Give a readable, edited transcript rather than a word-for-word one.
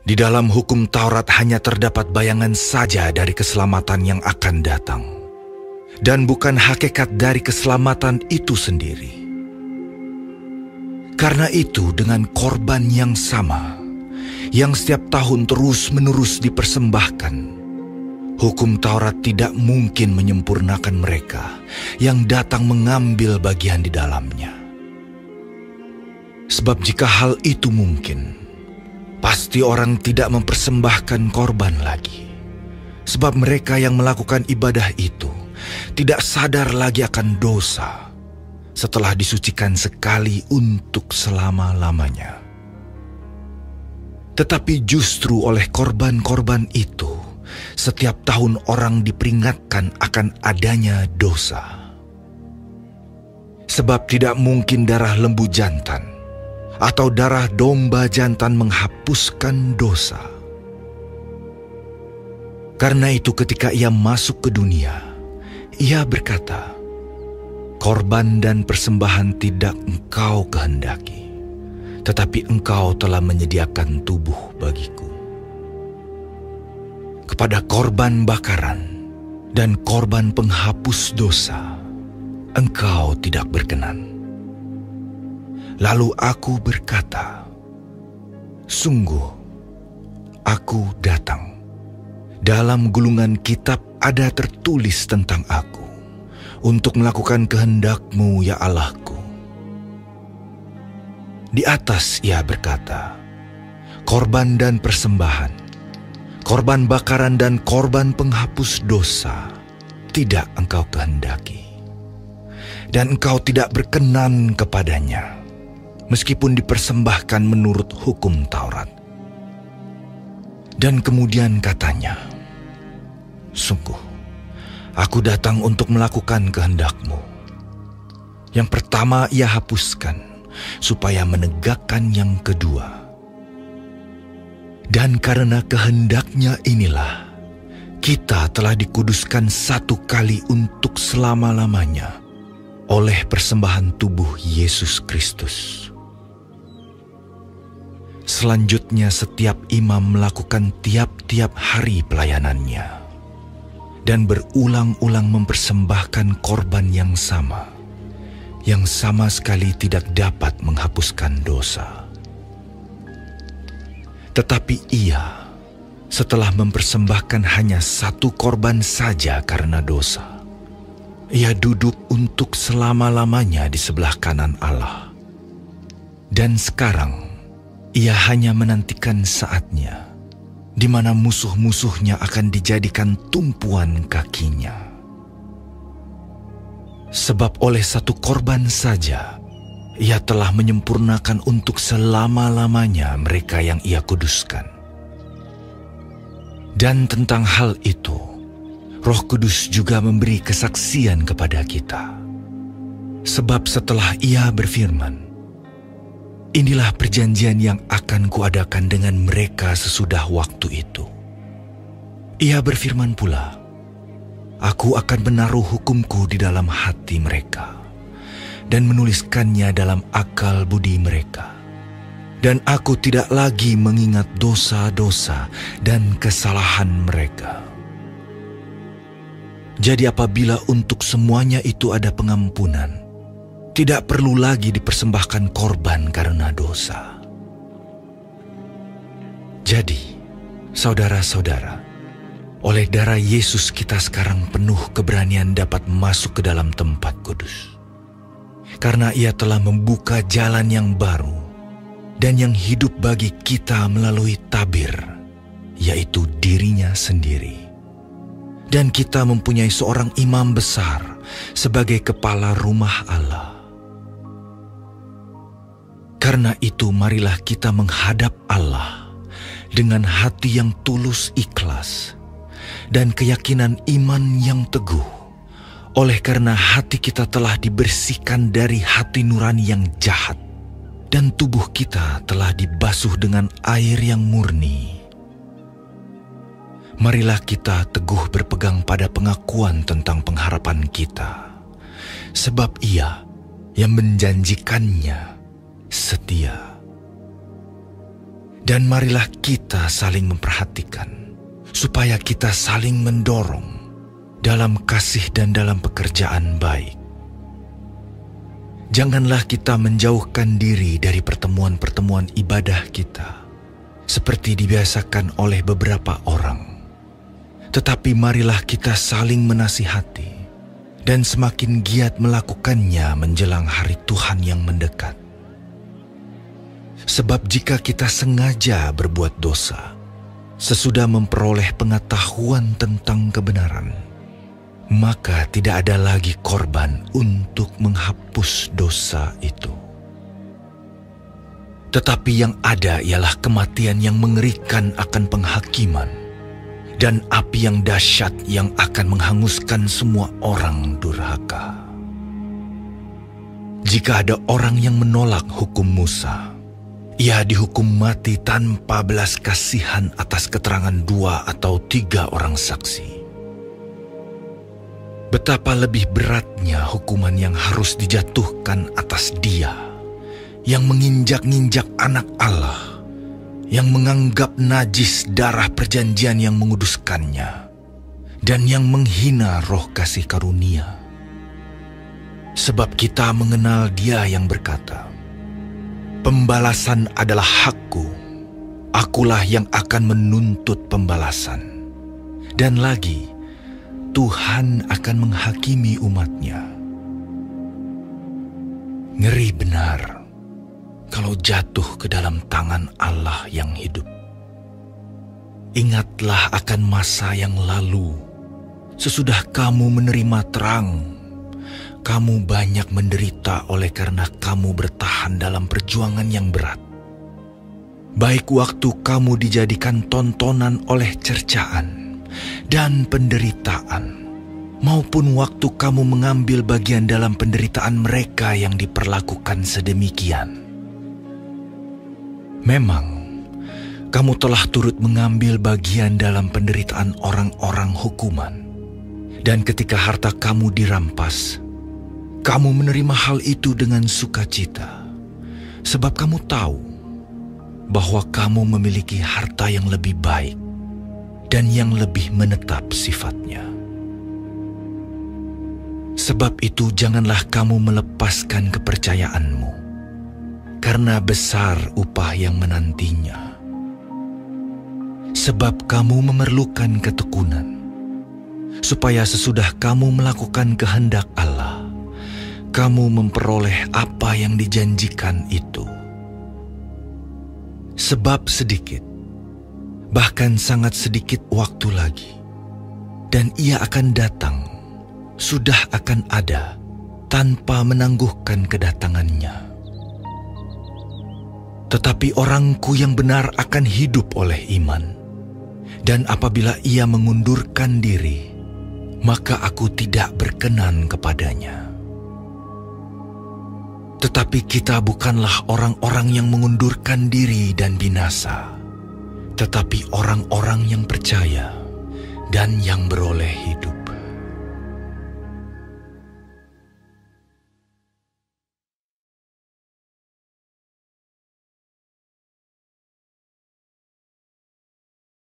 Di dalam hukum Taurat hanya terdapat bayangan saja dari keselamatan yang akan datang, dan bukan hakikat dari keselamatan itu sendiri. Karena itu, dengan korban yang sama, yang setiap tahun terus-menerus dipersembahkan, hukum Taurat tidak mungkin menyempurnakan mereka yang datang mengambil bagian di dalamnya. Sebab jika hal itu mungkin, pasti orang tidak mempersembahkan korban lagi. Sebab mereka yang melakukan ibadah itu tidak sadar lagi akan dosa setelah disucikan sekali untuk selama-lamanya. Tetapi justru oleh korban-korban itu, setiap tahun orang diperingatkan akan adanya dosa. Sebab tidak mungkin darah lembu jantan atau darah domba jantan menghapuskan dosa. Karena itu ketika ia masuk ke dunia, ia berkata, "Korban dan persembahan tidak engkau kehendaki, tetapi engkau telah menyediakan tubuh bagiku. Kepada korban bakaran dan korban penghapus dosa, engkau tidak berkenan." Lalu aku berkata, "Sungguh, aku datang. Dalam gulungan kitab ada tertulis tentang aku, untuk melakukan kehendak-Mu, ya Allahku." Di atas ia berkata, "Korban dan persembahan, korban bakaran dan korban penghapus dosa tidak engkau kehendaki, dan engkau tidak berkenan kepadanya, meskipun dipersembahkan menurut hukum Taurat." Dan kemudian katanya, "Sungguh, aku datang untuk melakukan kehendak-Mu." Yang pertama ia hapuskan, supaya menegakkan yang kedua. Dan karena kehendak-Nya inilah, kita telah dikuduskan satu kali untuk selama-lamanya oleh persembahan tubuh Yesus Kristus. Selanjutnya setiap imam melakukan tiap-tiap hari pelayanannya, dan berulang-ulang mempersembahkan korban yang sama sekali tidak dapat menghapuskan dosa. Tetapi ia, setelah mempersembahkan hanya satu korban saja karena dosa, ia duduk untuk selama-lamanya di sebelah kanan Allah. Dan sekarang, ia hanya menantikan saatnya, di mana musuh-musuhnya akan dijadikan tumpuan kakinya. Sebab oleh satu korban saja, ia telah menyempurnakan untuk selama-lamanya mereka yang ia kuduskan. Dan tentang hal itu, Roh Kudus juga memberi kesaksian kepada kita. Sebab setelah ia berfirman, "Inilah perjanjian yang akan kuadakan dengan mereka sesudah waktu itu." Ia berfirman pula, "Aku akan menaruh hukumku di dalam hati mereka, dan menuliskannya dalam akal budi mereka. Dan aku tidak lagi mengingat dosa-dosa dan kesalahan mereka." Jadi apabila untuk semuanya itu ada pengampunan, tidak perlu lagi dipersembahkan korban karena dosa. Jadi, saudara-saudara, oleh darah Yesus kita sekarang penuh keberanian dapat masuk ke dalam tempat kudus. Karena ia telah membuka jalan yang baru dan yang hidup bagi kita melalui tabir, yaitu dirinya sendiri. Dan kita mempunyai seorang imam besar sebagai kepala rumah Allah. Karena itu marilah kita menghadap Allah dengan hati yang tulus ikhlas dan keyakinan iman yang teguh, oleh karena hati kita telah dibersihkan dari hati nurani yang jahat, dan tubuh kita telah dibasuh dengan air yang murni. Marilah kita teguh berpegang pada pengakuan tentang pengharapan kita, sebab Ia yang menjanjikannya setia. Dan marilah kita saling memperhatikan, supaya kita saling mendorong dalam kasih dan dalam pekerjaan baik. Janganlah kita menjauhkan diri dari pertemuan-pertemuan ibadah kita, seperti dibiasakan oleh beberapa orang. Tetapi marilah kita saling menasihati, dan semakin giat melakukannya menjelang hari Tuhan yang mendekat. Sebab jika kita sengaja berbuat dosa, sesudah memperoleh pengetahuan tentang kebenaran, maka tidak ada lagi korban untuk menghapus dosa itu. Tetapi yang ada ialah kematian yang mengerikan akan penghakiman, dan api yang dahsyat yang akan menghanguskan semua orang durhaka. Jika ada orang yang menolak hukum Musa, ia dihukum mati tanpa belas kasihan atas keterangan 2 atau 3 orang saksi. Betapa lebih beratnya hukuman yang harus dijatuhkan atas dia yang menginjak-injak anak Allah, yang menganggap najis darah perjanjian yang menguduskannya, dan yang menghina roh kasih karunia. Sebab kita mengenal Dia yang berkata, "Pembalasan adalah hakku, akulah yang akan menuntut pembalasan." Dan lagi, Tuhan akan menghakimi umat-Nya. Ngeri benar kalau jatuh ke dalam tangan Allah yang hidup. Ingatlah akan masa yang lalu. Sesudah kamu menerima terang, kamu banyak menderita oleh karena kamu bertahan dalam perjuangan yang berat. Baik waktu kamu dijadikan tontonan oleh cercaan dan penderitaan, maupun waktu kamu mengambil bagian dalam penderitaan mereka yang diperlakukan sedemikian. Memang, kamu telah turut mengambil bagian dalam penderitaan orang-orang hukuman, dan ketika harta kamu dirampas, kamu menerima hal itu dengan sukacita, sebab kamu tahu bahwa kamu memiliki harta yang lebih baik dan yang lebih menetap sifatnya. Sebab itu janganlah kamu melepaskan kepercayaanmu, karena besar upah yang menantinya. Sebab kamu memerlukan ketekunan, supaya sesudah kamu melakukan kehendak Allah, kamu memperoleh apa yang dijanjikan itu. Sebab sedikit, bahkan sangat sedikit waktu lagi, dan Ia akan datang, sudah akan ada, tanpa menangguhkan kedatangannya. Tetapi orangku yang benar akan hidup oleh iman, dan apabila ia mengundurkan diri, maka aku tidak berkenan kepadanya. Tetapi kita bukanlah orang-orang yang mengundurkan diri dan binasa, tetapi orang-orang yang percaya dan yang beroleh hidup.